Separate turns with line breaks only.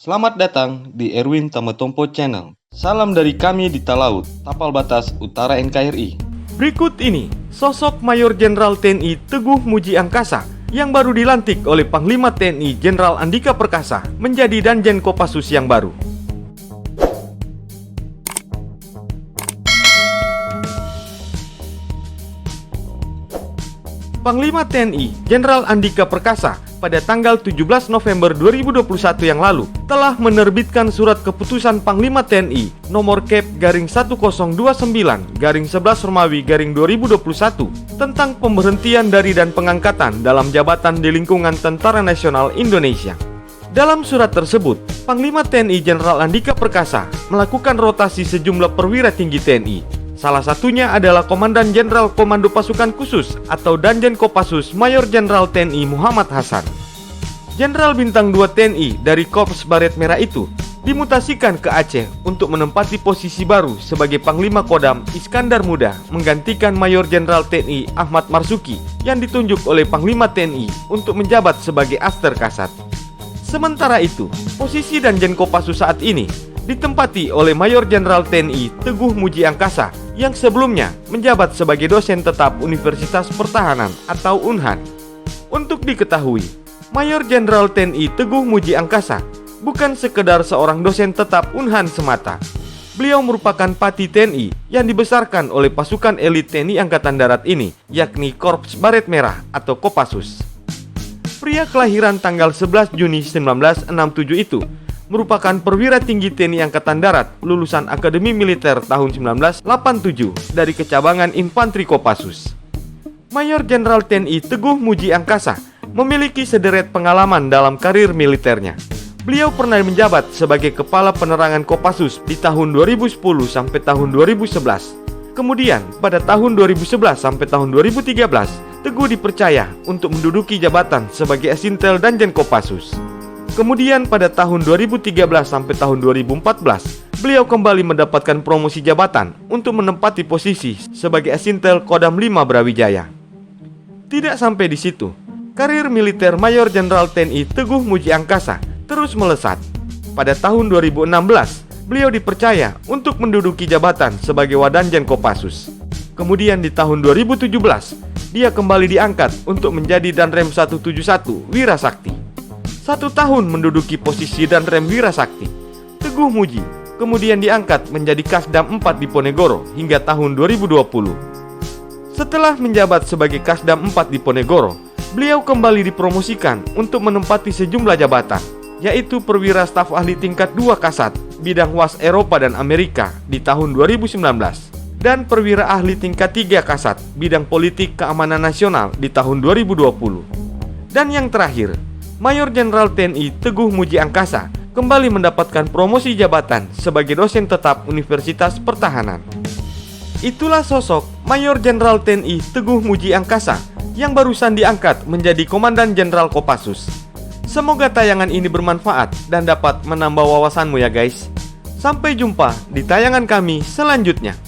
Selamat datang di Erwin Tametompo Channel. Salam dari kami di Talaut, Tapal Batas Utara NKRI.
Berikut ini sosok Mayor Jenderal TNI Teguh Muji Angkasa yang baru dilantik oleh Panglima TNI Jenderal Andika Perkasa menjadi Danjen Kopassus yang baru. Panglima TNI Jenderal Andika Perkasa pada tanggal 17 November 2021 yang lalu telah menerbitkan surat keputusan Panglima TNI nomor Kep/1029/11 Romawi/2021 tentang pemberhentian dari dan pengangkatan dalam jabatan di lingkungan Tentara Nasional Indonesia. Dalam surat tersebut, Panglima TNI Jenderal Andika Perkasa melakukan rotasi sejumlah perwira tinggi TNI. Salah satunya adalah Komandan Jenderal Komando Pasukan Khusus atau Danjen Kopassus Mayor Jenderal TNI Muhammad Hasan. Jenderal Bintang 2 TNI dari Korps Baret Merah itu dimutasikan ke Aceh untuk menempati posisi baru sebagai Panglima Kodam Iskandar Muda menggantikan Mayor Jenderal TNI Ahmad Marzuki yang ditunjuk oleh Panglima TNI untuk menjabat sebagai Aster Kasat. Sementara itu, posisi Danjen Kopassus saat ini ditempati oleh Mayor Jenderal TNI Teguh Muji Angkasa yang sebelumnya menjabat sebagai dosen tetap Universitas Pertahanan atau UNHAN. Untuk diketahui, Mayor Jenderal TNI Teguh Muji Angkasa bukan sekedar seorang dosen tetap UNHAN semata. Beliau merupakan pati TNI yang dibesarkan oleh pasukan elit TNI Angkatan Darat ini, yakni Korps Baret Merah atau Kopassus. Pria kelahiran tanggal 11 Juni 1967 itu merupakan perwira tinggi TNI Angkatan Darat lulusan Akademi Militer tahun 1987 dari Kecabangan Infanteri Kopassus. Mayor Jenderal TNI Teguh Muji Angkasa memiliki sederet pengalaman dalam karir militernya. Beliau pernah menjabat sebagai Kepala Penerangan Kopassus di tahun 2010 sampai tahun 2011. Kemudian pada tahun 2011 sampai tahun 2013, Teguh dipercaya untuk menduduki jabatan sebagai Asintel Danjen Kopassus. Kemudian pada tahun 2013 sampai tahun 2014, beliau kembali mendapatkan promosi jabatan untuk menempati posisi sebagai Asintel Kodam 5 Brawijaya. Tidak sampai di situ, karir militer Mayor Jenderal TNI Teguh Muji Angkasa terus melesat. Pada tahun 2016, beliau dipercaya untuk menduduki jabatan sebagai Wadanjen Kopassus. Kemudian di tahun 2017, dia kembali diangkat untuk menjadi Danrem 171 Wirasakti. 1 tahun menduduki posisi Danrem Wirasakti, Teguh Muji kemudian diangkat menjadi Kasdam 4 di Ponegoro hingga tahun 2020. Setelah menjabat sebagai Kasdam 4 di Ponegoro, beliau kembali dipromosikan untuk menempati sejumlah jabatan, yaitu Perwira Staf Ahli Tingkat 2 Kasat bidang WAS Eropa dan Amerika di tahun 2019 dan Perwira Ahli Tingkat 3 Kasat bidang Politik Keamanan Nasional di tahun 2020. Dan yang terakhir, Mayor Jenderal TNI Teguh Muji Angkasa kembali mendapatkan promosi jabatan sebagai dosen tetap Universitas Pertahanan. Itulah sosok Mayor Jenderal TNI Teguh Muji Angkasa yang barusan diangkat menjadi Komandan Jenderal Kopassus. Semoga tayangan ini bermanfaat dan dapat menambah wawasanmu ya guys. Sampai jumpa di tayangan kami selanjutnya.